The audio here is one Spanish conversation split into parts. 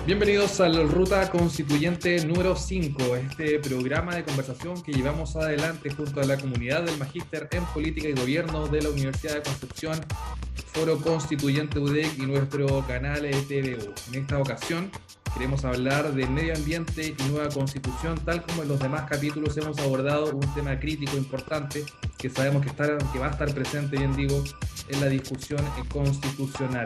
Bienvenidos al Ruta Constituyente número 5, este programa de conversación que llevamos adelante junto a la comunidad del Magíster en Política y Gobierno de la Universidad de Concepción, Foro Constituyente UDEC y nuestro canal TVU. En esta ocasión queremos hablar de medio ambiente y nueva constitución, tal como en los demás capítulos hemos abordado un tema crítico importante que sabemos que va a estar presente, bien digo, en la discusión constitucional.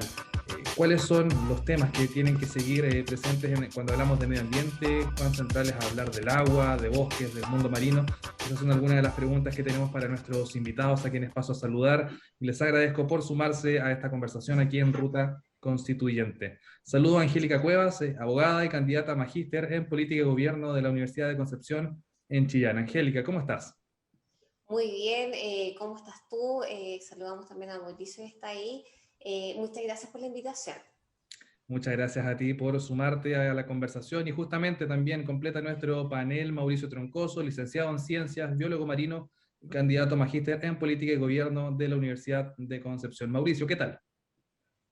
¿Cuáles son los temas que tienen que seguir presentes cuando hablamos de medio ambiente? ¿Cuán centrales a hablar del agua, de bosques, del mundo marino? Esas son algunas de las preguntas que tenemos para nuestros invitados, a quienes paso a saludar. Y les agradezco por sumarse a esta conversación aquí en Ruta Constituyente. Saludo a Angélica Cuevas, abogada y candidata a magíster en Política y Gobierno de la Universidad de Concepción en Chillán. Angélica, ¿cómo estás? Muy bien, ¿cómo estás tú? Saludamos también a Mauricio que está ahí. Muchas gracias por la invitación. Muchas gracias a ti por sumarte a la conversación y justamente también completa nuestro panel Mauricio Troncoso, licenciado en Ciencias, biólogo marino, candidato a magíster en Política y Gobierno de la Universidad de Concepción. Mauricio, ¿qué tal?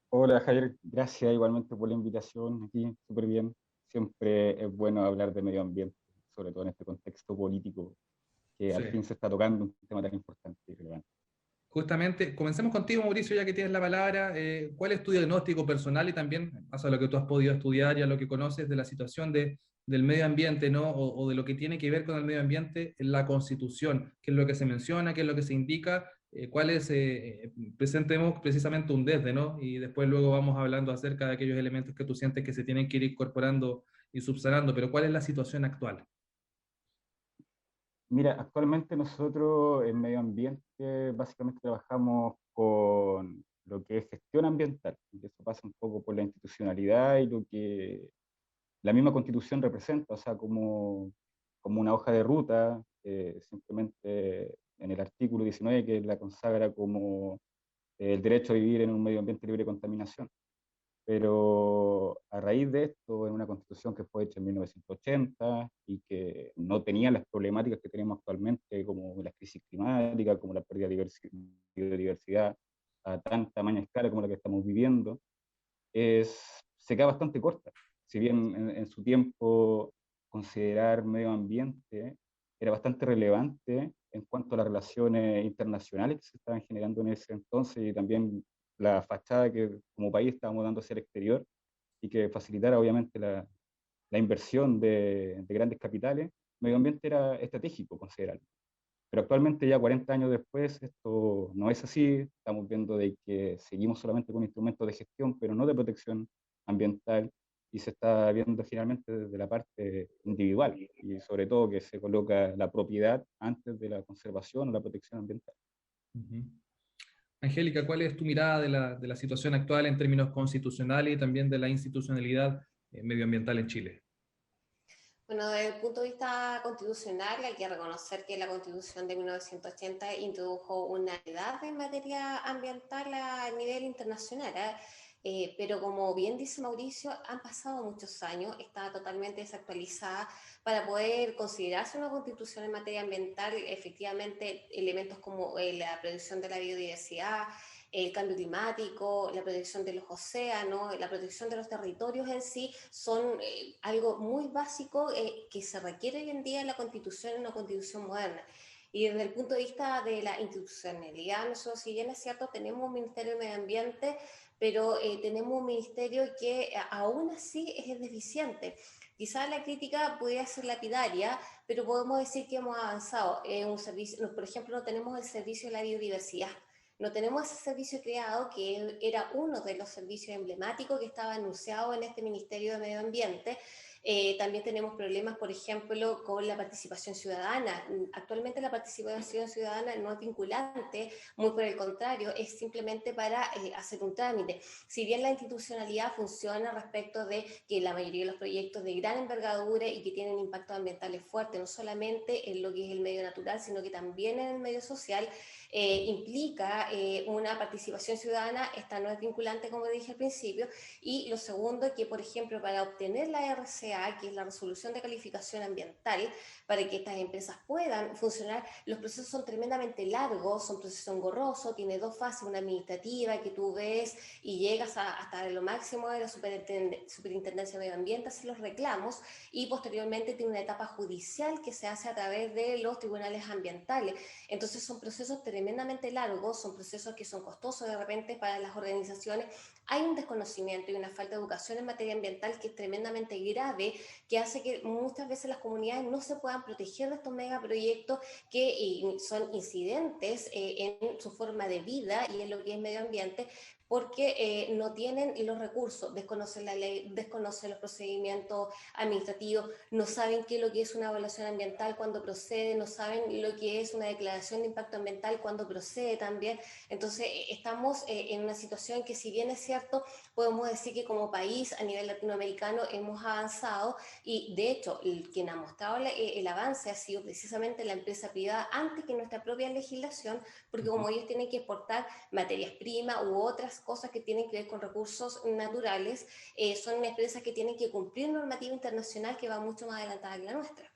Hola Javier, gracias igualmente por la invitación aquí, súper bien. Siempre es bueno hablar de medio ambiente, sobre todo en este contexto político que Sí. al fin se está tocando un tema tan importante y relevante. Justamente, comencemos contigo, Mauricio, ya que tienes la palabra. ¿Cuál es tu diagnóstico personal y también, a lo que tú has podido estudiar y a lo que conoces de la situación del medio ambiente, ¿no? O de lo que tiene que ver con el medio ambiente en la Constitución? ¿Qué es lo que se menciona? ¿Qué es lo que se indica? ¿Cuál es, presentemos precisamente un desde, ¿no? Y después luego vamos hablando acerca de aquellos elementos que tú sientes que se tienen que ir incorporando y subsanando, pero ¿cuál es la situación actual? Mira, actualmente nosotros en medio ambiente básicamente trabajamos con lo que es gestión ambiental, y eso pasa un poco por la institucionalidad y lo que la misma Constitución representa, o sea, como una hoja de ruta, simplemente en el artículo 19 que la consagra como el derecho a vivir en un medio ambiente libre de contaminación. Pero a raíz de esto, en una constitución que fue hecha en 1980 y que no tenía las problemáticas que tenemos actualmente, como la crisis climática, como la pérdida de biodiversidad a tan tamaña escala como la que estamos viviendo, se queda bastante corta. Si bien en su tiempo considerar medio ambiente era bastante relevante en cuanto a las relaciones internacionales que se estaban generando en ese entonces y también la fachada que como país estábamos dando hacia el exterior y que facilitara obviamente la inversión de grandes capitales, medio ambiente era estratégico considerarlo. Pero actualmente, ya 40 años después, esto no es así. Estamos viendo de que seguimos solamente con instrumentos de gestión, pero no de protección ambiental, y se está viendo generalmente desde la parte individual, y sobre todo que se coloca la propiedad antes de la conservación o la protección ambiental. Ujú. Angélica, ¿cuál es tu mirada de la situación actual en términos constitucionales y también de la institucionalidad medioambiental en Chile? Bueno, desde el punto de vista constitucional hay que reconocer que la Constitución de 1980 introdujo una edad en materia ambiental a nivel internacional, ¿eh? Pero como bien dice Mauricio, han pasado muchos años, está totalmente desactualizada para poder considerarse una constitución en materia ambiental. Efectivamente, elementos como la protección de la biodiversidad, el cambio climático, la protección de los océanos, la protección de los territorios en sí, son algo muy básico que se requiere hoy en día en la Constitución, en una Constitución moderna. Y desde el punto de vista de la institucionalidad, nosotros, si bien es cierto, tenemos un Ministerio de Medio Ambiente, pero tenemos un ministerio que aún así es deficiente. Quizás la crítica pudiera ser lapidaria, pero podemos decir que hemos avanzado. Un servicio, por ejemplo, no tenemos el servicio de la biodiversidad. No tenemos ese servicio creado que era uno de los servicios emblemáticos que estaba anunciado en este Ministerio de Medio Ambiente. También tenemos problemas, por ejemplo, con la participación ciudadana. Actualmente la participación ciudadana no es vinculante, muy por el contrario, es simplemente para hacer un trámite. Si bien la institucionalidad funciona respecto de que la mayoría de los proyectos de gran envergadura y que tienen impactos ambientales fuertes, no solamente en lo que es el medio natural, sino que también en el medio social, implica una participación ciudadana. Esta no es vinculante, como dije al principio. Y lo segundo, que por ejemplo para obtener la RCA RCA, que es la resolución de calificación ambiental, para que estas empresas puedan funcionar. Los procesos son tremendamente largos, son procesos engorrosos, tiene dos fases, una administrativa que tú ves y llegas hasta lo máximo de la Superintendencia de Medio Ambiente, hacer los reclamos, y posteriormente tiene una etapa judicial que se hace a través de los tribunales ambientales. Entonces son procesos tremendamente largos, son procesos que son costosos de repente para las organizaciones. Hay un desconocimiento y una falta de educación en materia ambiental que es tremendamente grave, que hace que muchas veces las comunidades no se puedan proteger de estos megaproyectos que son incidentes en su forma de vida y en lo que es medio ambiente, porque no tienen los recursos, desconocen la ley, desconocen los procedimientos administrativos, no saben qué es lo que es una evaluación ambiental cuando procede, no saben lo que es una declaración de impacto ambiental cuando procede también. Entonces estamos en una situación que, si bien es cierto, podemos decir que como país a nivel latinoamericano hemos avanzado, y de hecho quien ha mostrado el avance ha sido precisamente la empresa privada antes que nuestra propia legislación, porque como ellos tienen que exportar materias primas u otras cosas que tienen que ver con recursos naturales, son empresas que tienen que cumplir normativa internacional que va mucho más adelantada que la nuestra.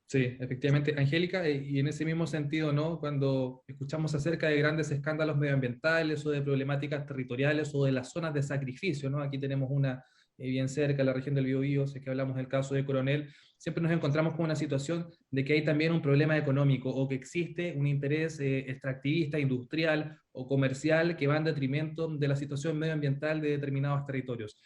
Sí, efectivamente, Angélica, y en ese mismo sentido, ¿no? Cuando escuchamos acerca de grandes escándalos medioambientales o de problemáticas territoriales o de las zonas de sacrificio, ¿no? Aquí tenemos una bien cerca, la región del Biobío, si es que hablamos del caso de Coronel, siempre nos encontramos con una situación de que hay también un problema económico o que existe un interés extractivista, industrial o comercial que va en detrimento de la situación medioambiental de determinados territorios.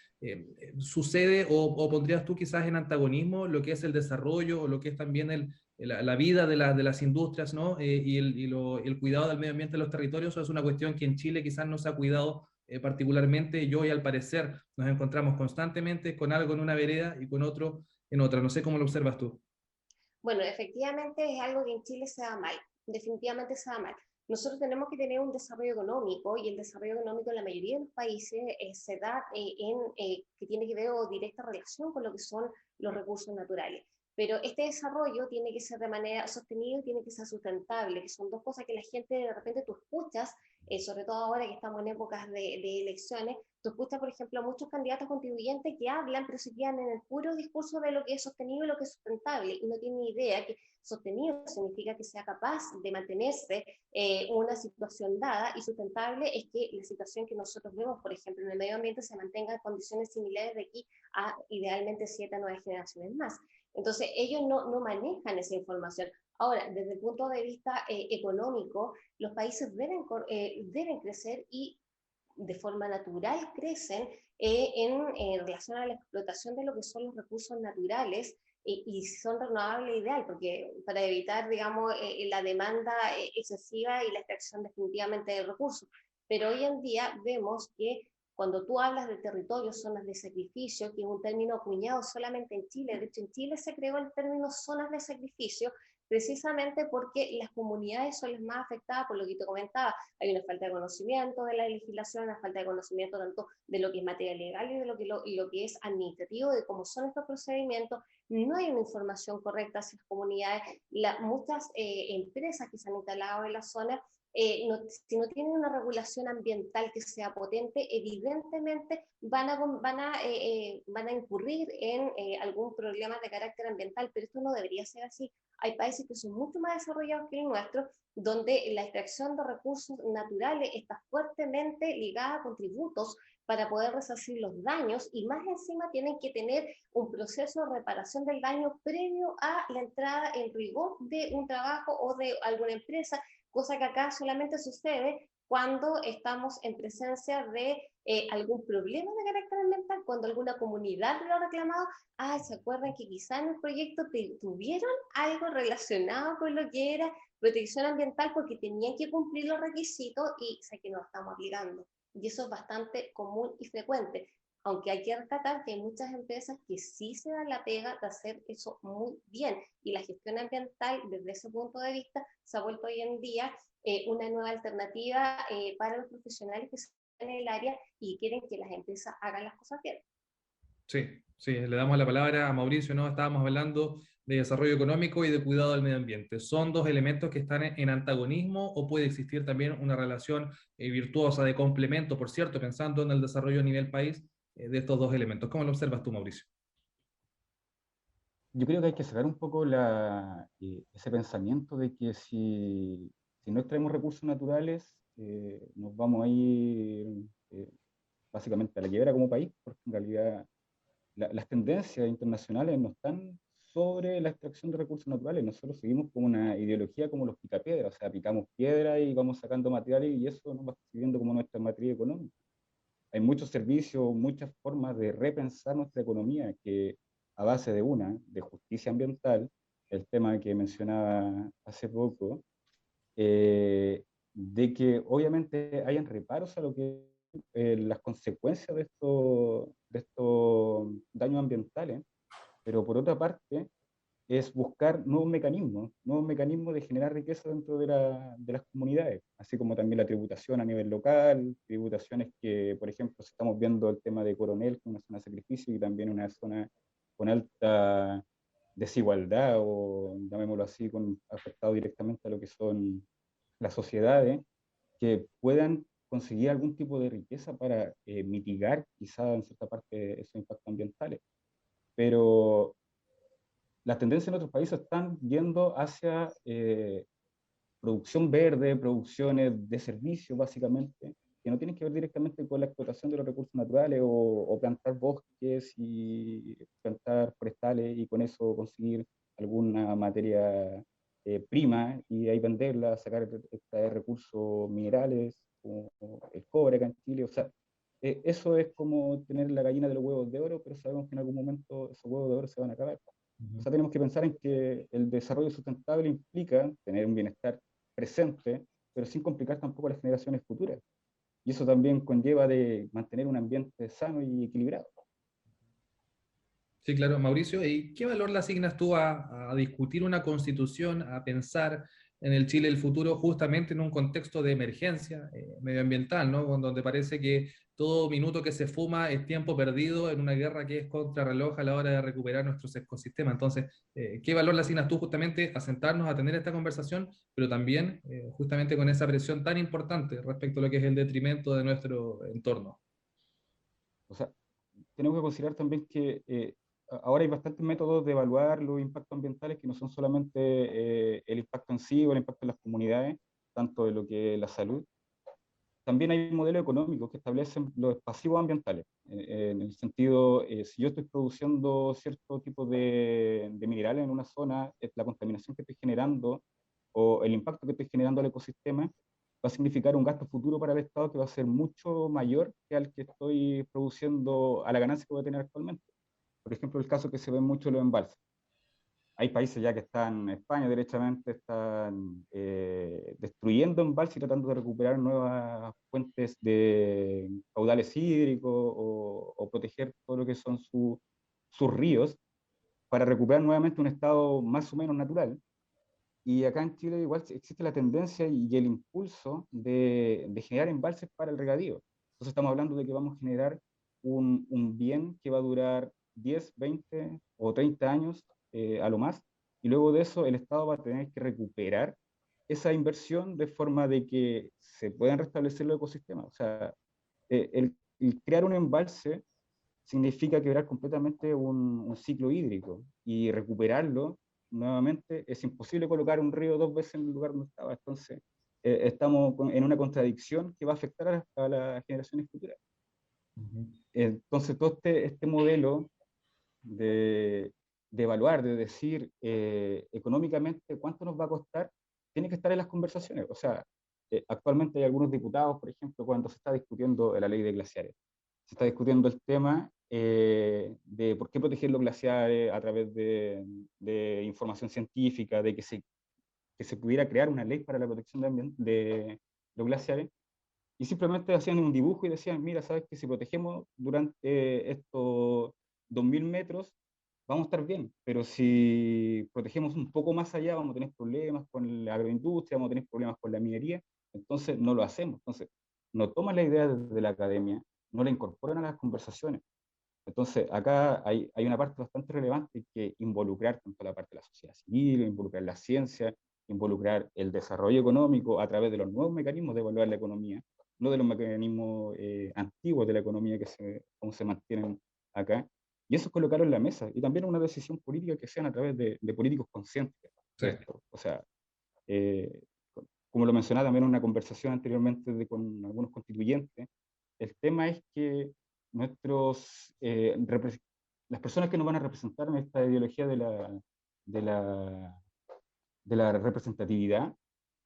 ¿Sucede o pondrías tú quizás en antagonismo lo que es el desarrollo o lo que es también la vida de las industrias, ¿no? El cuidado del medio ambiente de los territorios? ¿O es una cuestión que en Chile quizás no se ha cuidado particularmente? Yo, y al parecer nos encontramos constantemente con algo en una vereda y con otro en otra. No sé cómo lo observas tú. Bueno, efectivamente es algo que en Chile se da mal, definitivamente se da mal. Nosotros tenemos que tener un desarrollo económico, y el desarrollo económico en la mayoría de los países se da que tiene que ver o directa relación con lo que son los recursos naturales. Pero este desarrollo tiene que ser de manera sostenible, tiene que ser sustentable, que son dos cosas que la gente de repente tú escuchas, sobre todo ahora que estamos en épocas de elecciones. Tú escuchas, por ejemplo, a muchos candidatos constituyentes que hablan, pero se quedan en el puro discurso de lo que es sostenible y lo que es sustentable, y no tienen idea que sostenible significa que sea capaz de mantenerse una situación dada, y sustentable es que la situación que nosotros vemos, por ejemplo, en el medio ambiente, se mantenga en condiciones similares de aquí a idealmente 7 a 9 generaciones más. Entonces, ellos no manejan esa información. Ahora, desde el punto de vista económico, los países deben crecer, y de forma natural crecen en relación a la explotación de lo que son los recursos naturales, y son renovables ideal, porque para evitar, digamos, la demanda excesiva y la extracción definitivamente de recursos. Pero hoy en día vemos que cuando tú hablas de territorios, zonas de sacrificio, que es un término acuñado solamente en Chile, de hecho en Chile se creó el término zonas de sacrificio, precisamente porque las comunidades son las más afectadas por lo que te comentaba. Hay una falta de conocimiento de la legislación, una falta de conocimiento tanto de lo que es materia legal y de lo que es administrativo, de cómo son estos procedimientos. No hay una información correcta hacia las comunidades. Muchas empresas que se han instalado en la zona, si no tienen una regulación ambiental que sea potente, evidentemente van a incurrir en algún problema de carácter ambiental, pero esto no debería ser así. Hay países que son mucho más desarrollados que el nuestro, donde la extracción de recursos naturales está fuertemente ligada con tributos para poder resarcir los daños, y más encima tienen que tener un proceso de reparación del daño previo a la entrada en rigor de un trabajo o de alguna empresa, cosa que acá solamente sucede cuando estamos en presencia de algún problema de carácter ambiental, cuando alguna comunidad lo ha reclamado. ¿Se acuerdan que quizá en el proyecto tuvieron algo relacionado con lo que era protección ambiental, porque tenían que cumplir los requisitos y sé que no lo estamos aplicando? Y eso es bastante común y frecuente, aunque hay que rescatar que hay muchas empresas que sí se dan la pega de hacer eso muy bien, y la gestión ambiental desde ese punto de vista se ha vuelto hoy en día una nueva alternativa para los profesionales que están en el área y quieren que las empresas hagan las cosas bien. Sí, sí, le damos la palabra a Mauricio, ¿no? Estábamos hablando de desarrollo económico y de cuidado del medio ambiente. ¿Son dos elementos que están en antagonismo o puede existir también una relación virtuosa de complemento, por cierto, pensando en el desarrollo a nivel país de estos dos elementos? ¿Cómo lo observas tú, Mauricio? yo creo que hay que sacar un poco ese pensamiento de que si no extraemos recursos naturales, nos vamos a ir básicamente a la quiebra como país, porque en realidad las tendencias internacionales no están sobre la extracción de recursos naturales. Nosotros seguimos como una ideología como los picapiedras, o sea, picamos piedra y vamos sacando materiales y eso nos va sirviendo como nuestra matriz económica. Hay muchos servicios, muchas formas de repensar nuestra economía que a base de justicia ambiental, el tema que mencionaba hace poco, eh, de que obviamente hayan reparos a lo que las consecuencias de estos daños ambientales, pero por otra parte es buscar nuevos mecanismos de generar riqueza dentro de las comunidades, así como también la tributación a nivel local, tributaciones que, por ejemplo, si estamos viendo el tema de Coronel, que es una zona de sacrificio y también una zona con alta desigualdad, o llamémoslo así, afectado directamente a lo que son las sociedades, que puedan conseguir algún tipo de riqueza para mitigar quizá en cierta parte esos impactos ambientales. Pero las tendencias en otros países están yendo hacia producción verde, producciones de servicios, básicamente, que no tienen que ver directamente con la explotación de los recursos naturales o plantar bosques y plantar forestales y con eso conseguir alguna materia prima y ahí venderla, extraer recursos minerales, como el cobre acá en Chile. O sea, eso es como tener la gallina de los huevos de oro, pero sabemos que en algún momento esos huevos de oro se van a acabar. O sea, tenemos que pensar en que el desarrollo sustentable implica tener un bienestar presente, pero sin complicar tampoco las generaciones futuras. Y eso también conlleva de mantener un ambiente sano y equilibrado. Sí, claro, Mauricio, ¿y qué valor le asignas tú a discutir una constitución, a pensar en el Chile del futuro justamente en un contexto de emergencia medioambiental, ¿no? Donde parece que todo minuto que se fuma es tiempo perdido en una guerra que es contrarreloj a la hora de recuperar nuestros ecosistemas. Entonces, ¿qué valor le asignas tú justamente a sentarnos a tener esta conversación, pero también justamente con esa presión tan importante respecto a lo que es el detrimento de nuestro entorno? O sea, tenemos que considerar también que ahora hay bastantes métodos de evaluar los impactos ambientales que no son solamente el impacto en sí o el impacto en las comunidades, tanto de lo que es la salud. También hay modelos económicos que establecen los pasivos ambientales, en el sentido, si yo estoy produciendo cierto tipo de minerales en una zona, la contaminación que estoy generando o el impacto que estoy generando al ecosistema va a significar un gasto futuro para el Estado que va a ser mucho mayor que al que estoy produciendo, a la ganancia que voy a tener actualmente. Por ejemplo, el caso que se ve mucho en los embalses. Hay países ya que están, España derechamente, están destruyendo embalses y tratando de recuperar nuevas fuentes de caudales hídricos o proteger todo lo que son sus ríos para recuperar nuevamente un estado más o menos natural. Y acá en Chile igual existe la tendencia y el impulso de generar embalses para el regadío. Entonces estamos hablando de que vamos a generar un bien que va a durar 10, 20 o 30 años a lo más, y luego de eso el Estado va a tener que recuperar esa inversión de forma de que se puedan restablecer los ecosistemas. O sea, el crear un embalse significa quebrar completamente un ciclo hídrico y recuperarlo nuevamente. Es imposible colocar un río dos veces en el lugar donde estaba. Entonces, estamos en una contradicción que va a afectar a las generaciones futuras. Ujú. Entonces, todo este modelo de, de evaluar, de decir económicamente cuánto nos va a costar, tiene que estar en las conversaciones. O sea, actualmente hay algunos diputados, por ejemplo, cuando se está discutiendo la ley de glaciares, se está discutiendo el tema de por qué proteger los glaciares a través de información científica, de que se pudiera crear una ley para la protección de los glaciares, y simplemente hacían un dibujo y decían, mira, sabes que si protegemos durante estos 2000 metros, vamos a estar bien, pero si protegemos un poco más allá, vamos a tener problemas con la agroindustria, vamos a tener problemas con la minería, entonces no lo hacemos. Entonces, no toman la idea desde la academia, no la incorporan a las conversaciones. Entonces, acá hay una parte bastante relevante que involucrar tanto la parte de la sociedad civil, involucrar la ciencia, involucrar el desarrollo económico a través de los nuevos mecanismos de evaluar la economía, no de los mecanismos antiguos de la economía que aún se mantienen acá. Y eso es colocarlo en la mesa, y también una decisión política que sean a través de políticos conscientes Sí. de esto. O sea, eh, como lo mencionaba también en una conversación anteriormente con algunos constituyentes, el tema es que nuestros, las personas que nos van a representar en esta ideología de la, de la representatividad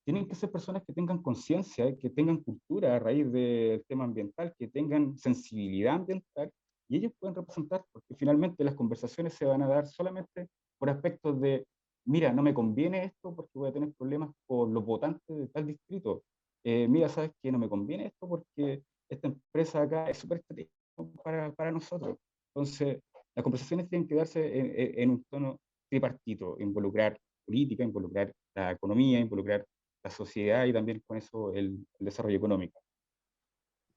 tienen que ser personas que tengan conciencia, que tengan cultura a raíz del tema ambiental, que tengan sensibilidad ambiental, y ellos pueden representar, porque finalmente las conversaciones se van a dar solamente por aspectos de, mira, no me conviene esto porque voy a tener problemas con los votantes de tal distrito. Mira, ¿sabes qué? No me conviene esto porque esta empresa acá es súper estratégica para nosotros. Entonces, las conversaciones tienen que darse en un tono tripartito, involucrar política, involucrar la economía, involucrar la sociedad y también con eso el desarrollo económico.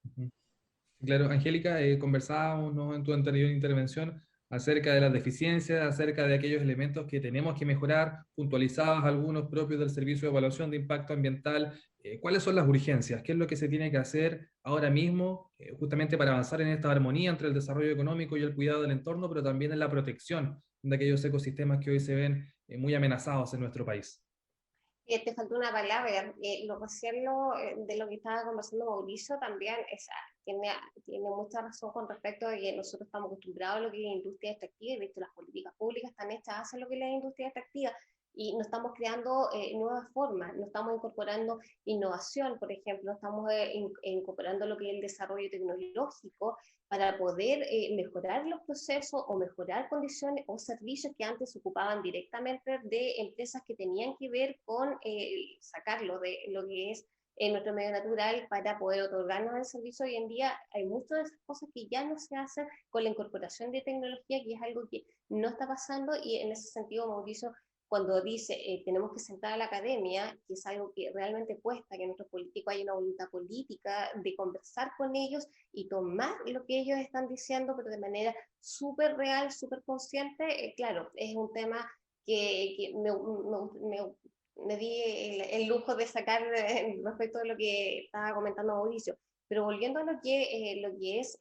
Ujú. Claro, Angélica, conversábamos, ¿no?, en tu anterior intervención acerca de las deficiencias, acerca de aquellos elementos que tenemos que mejorar, puntualizados algunos propios del Servicio de Evaluación de Impacto Ambiental. ¿Cuáles son las urgencias? ¿Qué es lo que se tiene que hacer ahora mismo, justamente para avanzar en esta armonía entre el desarrollo económico y el cuidado del entorno, pero también en la protección de aquellos ecosistemas que hoy se ven muy amenazados en nuestro país? Te faltó una palabra, lo recién de lo que estaba conversando Mauricio también tiene, tiene mucha razón con respecto a que nosotros estamos acostumbrados a lo que es la industria extractiva, y de hecho las políticas públicas están hechas hacia lo que es la industria extractiva, y no estamos creando nuevas formas, no estamos incorporando innovación, por ejemplo, no estamos incorporando lo que es el desarrollo tecnológico para poder mejorar los procesos o mejorar condiciones o servicios que antes se ocupaban directamente de empresas que tenían que ver con sacarlo de lo que es nuestro medio natural para poder otorgarnos el servicio. Hoy en día hay muchas de esas cosas que ya no se hacen con la incorporación de tecnología, que es algo que no está pasando, y en ese sentido Mauricio, cuando dice tenemos que sentar a la academia, que es algo que realmente cuesta, que nuestros políticos haya una voluntad política de conversar con ellos y tomar lo que ellos están diciendo, pero de manera súper real, súper consciente. Claro, es un tema que me di el lujo de sacar respecto de lo que estaba comentando Mauricio. Pero volviendo a lo que es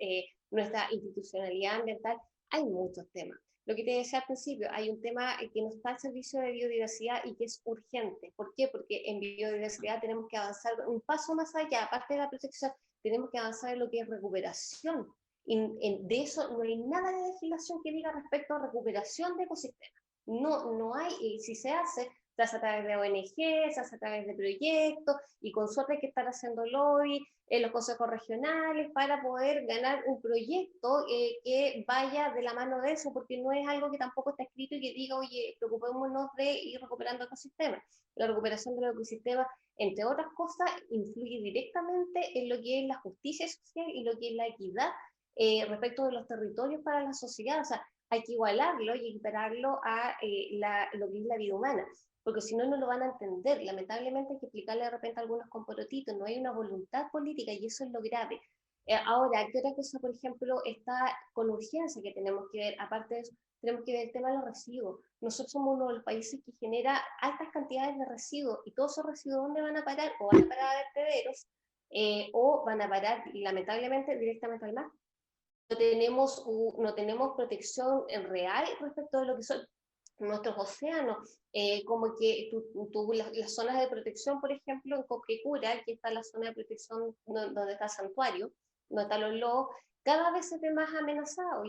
nuestra institucionalidad ambiental, hay muchos temas. Lo que te decía al principio, hay un tema que no está al servicio de biodiversidad y que es urgente. ¿Por qué? Porque en biodiversidad tenemos que avanzar un paso más allá, aparte de la protección, tenemos que avanzar en lo que es recuperación. Y de eso no hay nada de legislación que diga respecto a recuperación de ecosistemas. No, no hay, y si se hace a través de ONG, se hace a través de proyectos, y con suerte hay que estar haciendo lobby en los consejos regionales para poder ganar un proyecto que vaya de la mano de eso, porque no es algo que tampoco está escrito y que diga, oye, preocupémonos de ir recuperando ecosistemas. La recuperación de los ecosistemas, entre otras cosas, influye directamente en lo que es la justicia social y lo que es la equidad respecto de los territorios para la sociedad. O sea, hay que igualarlo y equipararlo a lo que es la vida humana, porque si no, no lo van a entender. Lamentablemente hay que explicarle de repente a algunos con porotitos, no hay una voluntad política, y eso es lo grave. Ahora, ¿qué otra cosa, por ejemplo, está con urgencia que tenemos que ver? Aparte de eso, tenemos que ver el tema de los residuos. Nosotros somos uno de los países que genera altas cantidades de residuos, y todos esos residuos, ¿dónde van a parar? O van a parar a vertederos, o van a parar, lamentablemente, directamente al mar. No tenemos protección en real respecto de lo que son nuestros océanos, como que las zonas de protección, por ejemplo, en Coprecura, que está la zona de protección donde está el santuario, donde están los lobos, cada vez se ve más amenazado.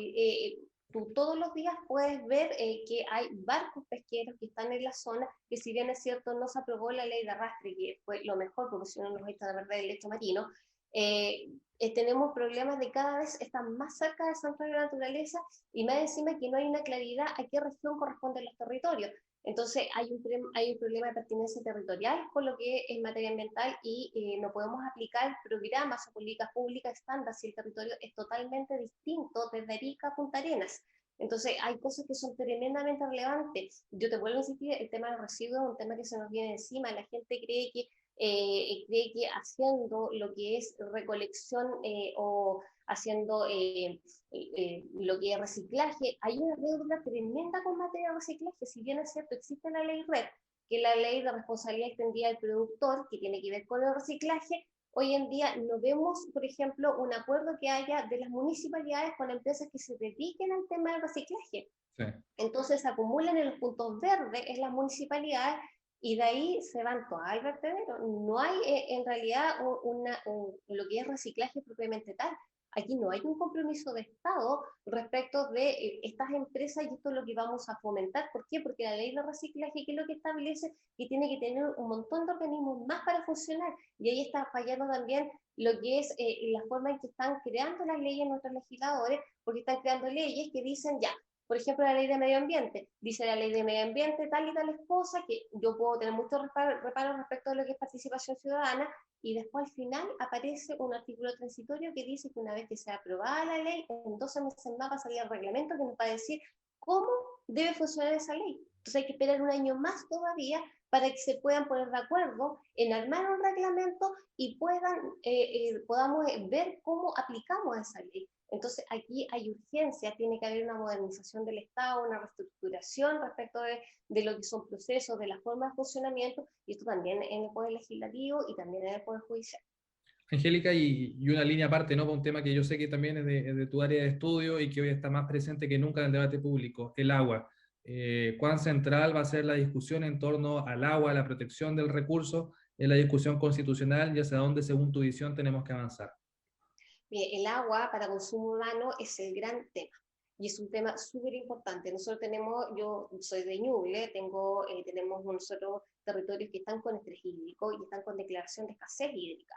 Tú todos los días puedes ver que hay barcos pesqueros que están en la zona, que si bien es cierto no se aprobó la ley de arrastre, que fue lo mejor, porque si no nos echa de perder el lecho marino, tenemos problemas de cada vez están más cerca del santuario de la naturaleza, y más encima que no hay una claridad a qué región corresponden los territorios. Entonces hay un problema de pertinencia territorial con lo que es materia ambiental, y no podemos aplicar programas o políticas públicas estándar si el territorio es totalmente distinto desde Arica a Punta Arenas. Entonces hay cosas que son tremendamente relevantes. Yo te vuelvo a insistir, el tema del residuo es un tema que se nos viene encima. La gente cree que haciendo lo que es recolección o haciendo lo que es reciclaje, hay una deuda tremenda con materia de reciclaje. Si bien es cierto, existe la ley RED, que es la ley de responsabilidad extendida del productor, que tiene que ver con el reciclaje, Hoy en día no vemos, por ejemplo, un acuerdo que haya de las municipalidades con empresas que se dediquen al tema del reciclaje. Sí. Entonces se acumulan en los puntos verdes en las municipalidades y de ahí se van todas al vertedero. No hay en realidad lo que es reciclaje propiamente tal. Aquí no hay un compromiso de Estado respecto de estas empresas y esto es lo que vamos a fomentar. ¿Por qué? Porque la ley de reciclaje, que es lo que establece que tiene que tener un montón de organismos más para funcionar. Y ahí está fallando también lo que es la forma en que están creando las leyes nuestros legisladores, porque están creando leyes que dicen ya, por ejemplo, la ley de medio ambiente. Dice la ley de medio ambiente tal y tal cosa, que yo puedo tener muchos reparos respecto a lo que es participación ciudadana, y después al final aparece un artículo transitorio que dice que una vez que sea aprobada la ley, en 12 meses más va a salir el reglamento que nos va a decir cómo debe funcionar esa ley. Entonces hay que esperar un año más todavía para que se puedan poner de acuerdo en armar un reglamento y podamos ver cómo aplicamos esa ley. Entonces aquí hay urgencia, tiene que haber una modernización del Estado, una reestructuración respecto de lo que son procesos, de la forma de funcionamiento, y esto también en el Poder Legislativo y también en el Poder Judicial. Angélica, y una línea aparte, ¿no? Para un tema que yo sé que también es de tu área de estudio y que hoy está más presente que nunca en el debate público, el agua. ¿Cuán central va a ser la discusión en torno al agua, a la protección del recurso, en la discusión constitucional y hacia dónde, según tu visión, tenemos que avanzar? Bien, el agua para consumo humano es el gran tema y es un tema súper importante. Nosotros tenemos, yo soy de Ñuble, tenemos nosotros territorios que están con estrés hídrico y están con declaración de escasez hídrica.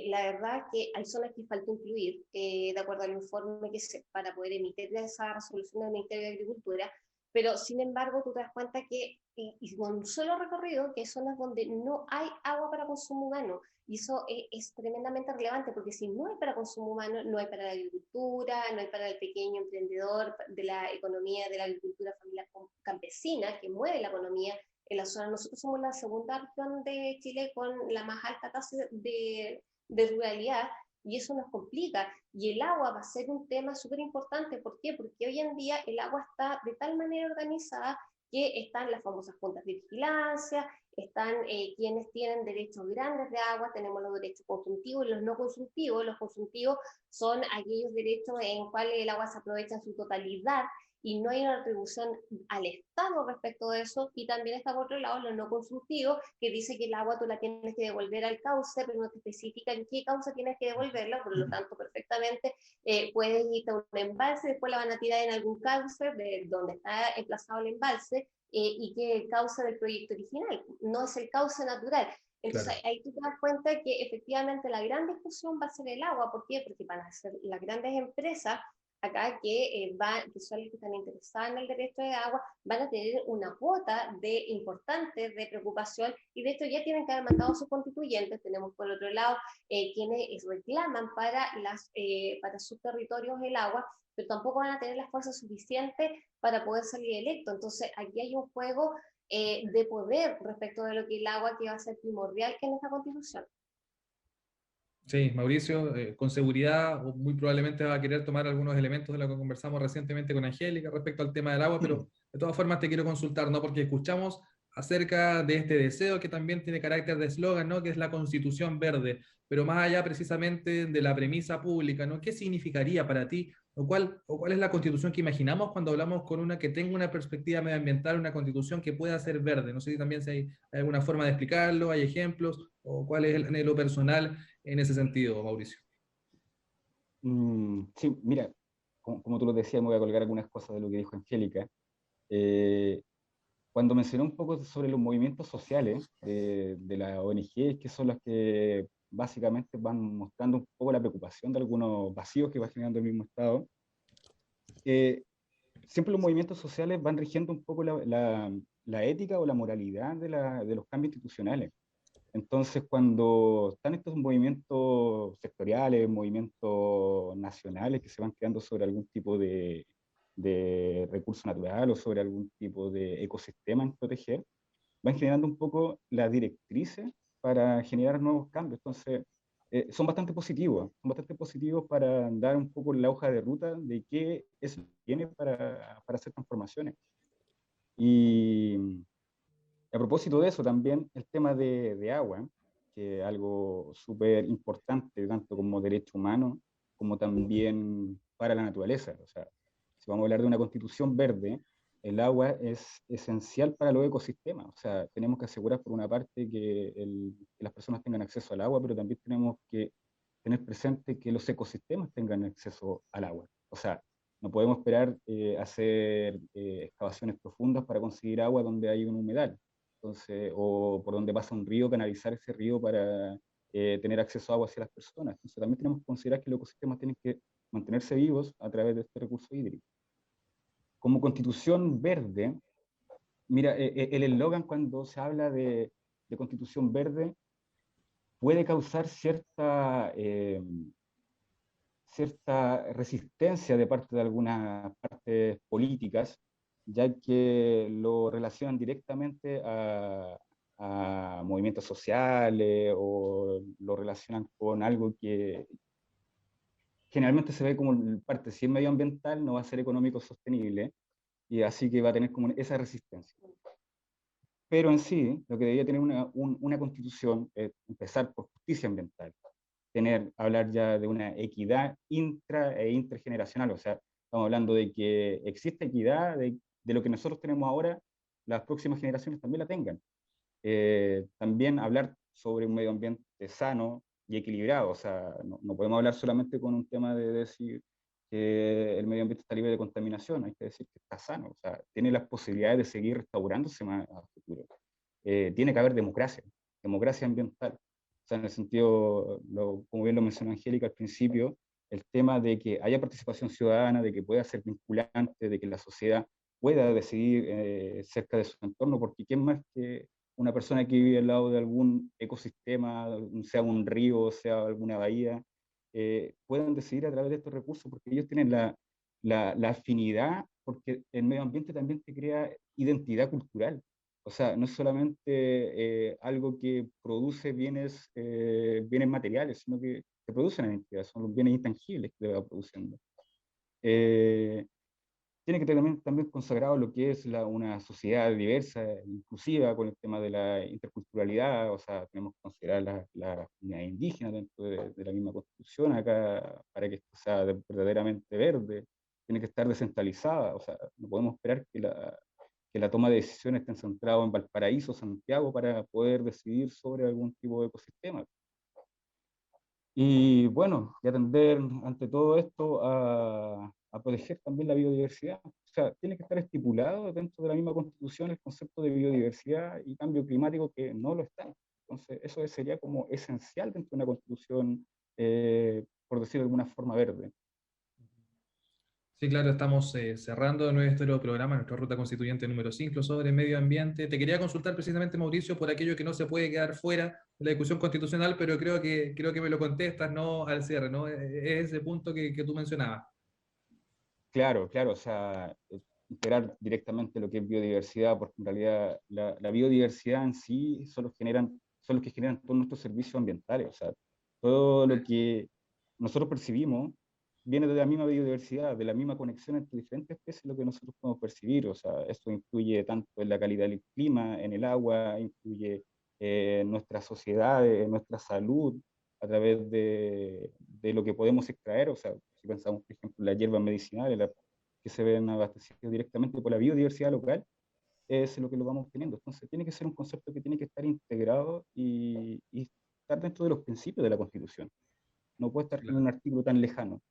La verdad que hay zonas que falta incluir, de acuerdo al informe para poder emitir esa resolución del Ministerio de Agricultura, pero sin embargo tú te das cuenta que, y con un solo recorrido, que hay zonas donde no hay agua para consumo humano, y eso es tremendamente relevante, porque si no hay para consumo humano, no hay para la agricultura, no hay para el pequeño emprendedor de la economía, de la agricultura familiar campesina, que mueve la economía en la zona. Nosotros somos la segunda región de Chile con la más alta tasa de ruralidad, y eso nos complica. Y el agua va a ser un tema súper importante. ¿Por qué? Porque hoy en día el agua está de tal manera organizada que están las famosas juntas de vigilancia, están quienes tienen derechos grandes de agua, tenemos los derechos consultivos y los no consultivos. Los consultivos son aquellos derechos en cuales el agua se aprovecha en su totalidad y no hay una retribución al Estado respecto de eso, y también está por otro lado los no consultivos, que dice que el agua tú la tienes que devolver al cauce, pero no te especifica en qué cauce tienes que devolverla, por lo tanto perfectamente puedes ir a un embalse, después la van a tirar en algún cauce de donde está emplazado el embalse, y que el cauce del proyecto original, no es el cauce natural. Entonces Claro. ahí tú te das cuenta que efectivamente la gran discusión va a ser el agua. ¿Por qué? Porque van a ser las grandes empresas acá que son las que están interesadas en el derecho de agua, van a tener una cuota importante de preocupación, y de esto ya tienen que haber mandado sus constituyentes. Tenemos por otro lado quienes reclaman para sus territorios el agua, pero tampoco van a tener la fuerza suficiente para poder salir electos. Entonces aquí hay un juego de poder respecto de lo que el agua, que va a ser primordial en esta constitución. Sí, Mauricio, con seguridad o muy probablemente va a querer tomar algunos elementos de lo que conversamos recientemente con Angélica respecto al tema del agua, pero de todas formas te quiero consultar, ¿no? Porque escuchamos acerca de este deseo que también tiene carácter de eslogan, ¿no? Que es la Constitución Verde, pero más allá precisamente de la premisa pública, ¿no? ¿Qué significaría para ti o cuál es la Constitución que imaginamos cuando hablamos con una que tenga una perspectiva medioambiental, una Constitución que pueda ser verde? No sé si también si hay alguna forma de explicarlo, hay ejemplos, o cuál es el anhelo personal en ese sentido, Mauricio. Sí, mira, como tú lo decías, me voy a colgar algunas cosas de lo que dijo Angélica. Eh, Cuando mencionó un poco sobre los movimientos sociales de la ONG, que son las que básicamente van mostrando un poco la preocupación de algunos vacíos que va generando el mismo Estado, eh, siempre los movimientos sociales van rigiendo un poco la ética o la moralidad de los cambios institucionales. Entonces, cuando están estos movimientos sectoriales, movimientos nacionales que se van creando sobre algún tipo de recurso natural o sobre algún tipo de ecosistema en proteger, van generando un poco las directrices para generar nuevos cambios. Entonces, son bastante positivos para dar un poco la hoja de ruta de qué es lo que tiene para hacer transformaciones. Y a propósito de eso, también el tema de agua. que es algo súper importante, tanto como derecho humano, como también para la naturaleza. O sea, si vamos a hablar de una constitución verde, el agua es esencial para los ecosistemas. O sea, tenemos que asegurar por una parte que las personas tengan acceso al agua, pero también tenemos que tener presente que los ecosistemas tengan acceso al agua. O sea, no podemos esperar hacer excavaciones profundas para conseguir agua donde hay un humedal. Entonces, o por donde pasa un río, canalizar ese río para tener acceso a agua hacia las personas. Entonces, también tenemos que considerar que los ecosistemas tienen que mantenerse vivos a través de este recurso hídrico. Como constitución verde, mira, el eslogan cuando se habla de constitución verde puede causar cierta resistencia de parte de algunas partes políticas, ya que lo relacionan directamente a movimientos sociales o lo relacionan con algo que generalmente se ve como parte, si es medioambiental, no va a ser económico sostenible, y así que va a tener como esa resistencia. Pero en sí, lo que debería tener una constitución es empezar por justicia ambiental, hablar ya de una equidad intra e intergeneracional. O sea, estamos hablando de que existe equidad, de lo que nosotros tenemos ahora, las próximas generaciones también la tengan. También hablar sobre un medio ambiente sano y equilibrado. O sea, no podemos hablar solamente con un tema de decir que el medio ambiente está libre de contaminación, hay que decir que está sano. O sea, tiene las posibilidades de seguir restaurándose más a futuro. Tiene que haber democracia, democracia ambiental. O sea, en el sentido, como bien lo mencionó Angélica al principio, el tema de que haya participación ciudadana, de que pueda ser vinculante, de que la sociedad pueda decidir cerca de su entorno, porque ¿quién más que una persona que vive al lado de algún ecosistema, sea un río, sea alguna bahía, puedan decidir a través de estos recursos, porque ellos tienen la afinidad, porque el medio ambiente también te crea identidad cultural. O sea, no es solamente algo que produce bienes materiales, sino que se producen identidades, son los bienes intangibles que va produciendo. Eh, Tiene que tener también consagrado lo que es una sociedad diversa, inclusiva, con el tema de la interculturalidad. O sea, tenemos que considerar las comunidades indígenas dentro de la misma constitución acá, para que esto sea verdaderamente verde. Tiene que estar descentralizada. O sea, no podemos esperar que la toma de decisiones esté centrada en Valparaíso, Santiago, para poder decidir sobre algún tipo de ecosistema. Y bueno, y atender ante todo esto a proteger también la biodiversidad. O sea, tiene que estar estipulado dentro de la misma constitución el concepto de biodiversidad y cambio climático, que no lo está. Entonces, eso sería como esencial dentro de una constitución, por decirlo de alguna forma, verde. Sí, claro, estamos cerrando nuestro programa, nuestra ruta constituyente número 5 sobre medio ambiente. Te quería consultar precisamente, Mauricio, por aquello que no se puede quedar fuera de la discusión constitucional, pero creo que me lo contestas, ¿no? Al cierre, ¿no? Es ese punto que tú mencionabas. Claro, claro, o sea, integrar directamente lo que es biodiversidad, porque en realidad la biodiversidad en sí son los que generan todos nuestros servicios ambientales. O sea, todo lo que nosotros percibimos viene de la misma biodiversidad, de la misma conexión entre diferentes especies, lo que nosotros podemos percibir. O sea, esto influye tanto en la calidad del clima, en el agua, influye en nuestra sociedad, en nuestra salud, a través de lo que podemos extraer. O sea, si pensamos, por ejemplo, en las hierbas medicinales, que se ven abastecidas directamente por la biodiversidad local, es lo que lo vamos teniendo. Entonces, tiene que ser un concepto que tiene que estar integrado y estar dentro de los principios de la Constitución. No puede estar en un artículo tan lejano.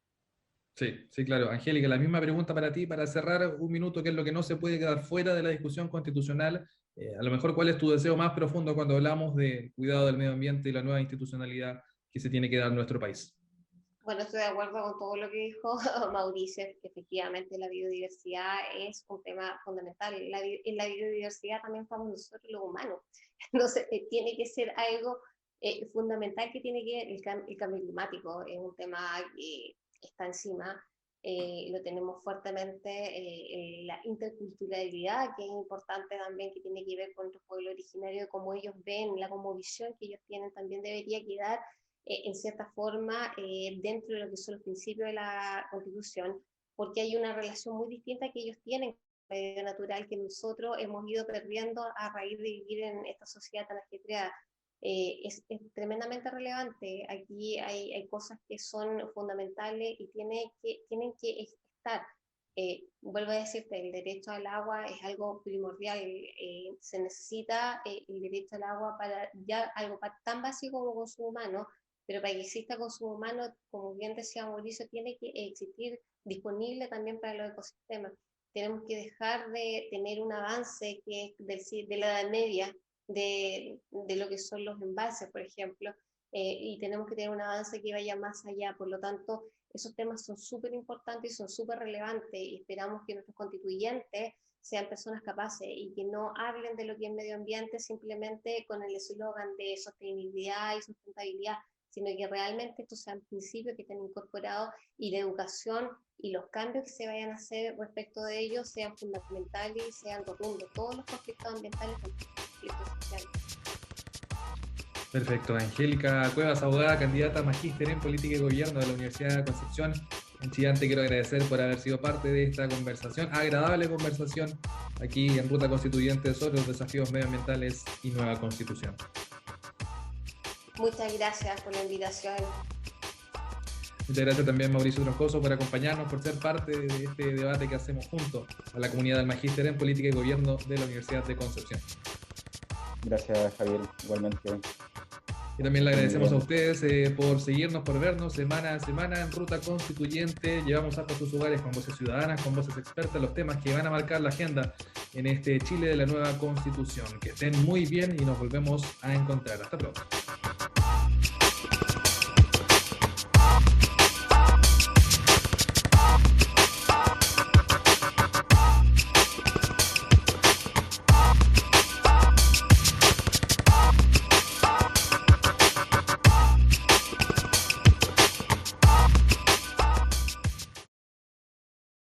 Sí, sí, claro. Angélica, la misma pregunta para ti, para cerrar un minuto, ¿qué es lo que no se puede quedar fuera de la discusión constitucional? A lo mejor, ¿cuál es tu deseo más profundo cuando hablamos de cuidado del medio ambiente y la nueva institucionalidad que se tiene que dar en nuestro país? Bueno, estoy de acuerdo con todo lo que dijo Mauricio, que efectivamente la biodiversidad es un tema fundamental. En la biodiversidad también estamos nosotros los humanos. Entonces, tiene que ser algo fundamental que tiene que ver el cambio climático. Es un tema que está encima, lo tenemos fuertemente, la interculturalidad, que es importante también, que tiene que ver con nuestro pueblo originario, cómo ellos ven, la visión que ellos tienen, también debería quedar en cierta forma dentro de lo que son los principios de la Constitución, porque hay una relación muy distinta que ellos tienen con el medio natural que nosotros hemos ido perdiendo a raíz de vivir en esta sociedad tan ajetreada. es tremendamente relevante. Aquí hay cosas que son fundamentales y tienen que estar. Vuelvo a decirte, el derecho al agua es algo primordial. Se necesita el derecho al agua para ya algo tan básico como consumo humano, pero para que exista consumo humano, como bien decía Mauricio, tiene que existir disponible también para los ecosistemas. Tenemos que dejar de tener un avance que es de la Edad Media, de lo que son los embalses, por ejemplo, y tenemos que tener un avance que vaya más allá. Por lo tanto, esos temas son súper importantes y son súper relevantes, y esperamos que nuestros constituyentes sean personas capaces y que no hablen de lo que es medio ambiente simplemente con el eslogan de sostenibilidad y sustentabilidad, sino que realmente estos sean principios que estén incorporados y la educación y los cambios que se vayan a hacer respecto de ellos sean fundamentales y sean rotundos. Todos los conflictos ambientales son conflictos sociales. Perfecto. Angélica Cuevas, abogada, candidata a magíster en Política y Gobierno de la Universidad de Concepción. En Chillán, te quiero agradecer por haber sido parte de esta conversación, agradable conversación, aquí en Ruta Constituyente sobre los desafíos medioambientales y nueva Constitución. Muchas gracias por la invitación. Muchas gracias también, Mauricio Troncoso, por acompañarnos, por ser parte de este debate que hacemos junto a la comunidad del magíster en Política y Gobierno de la Universidad de Concepción. Gracias, Javier, igualmente. Y también le agradecemos a ustedes por seguirnos, por vernos semana a semana en Ruta Constituyente. Llevamos hasta sus hogares con voces ciudadanas, con voces expertas, los temas que van a marcar la agenda en este Chile de la nueva Constitución. Que estén muy bien y nos volvemos a encontrar. Hasta pronto.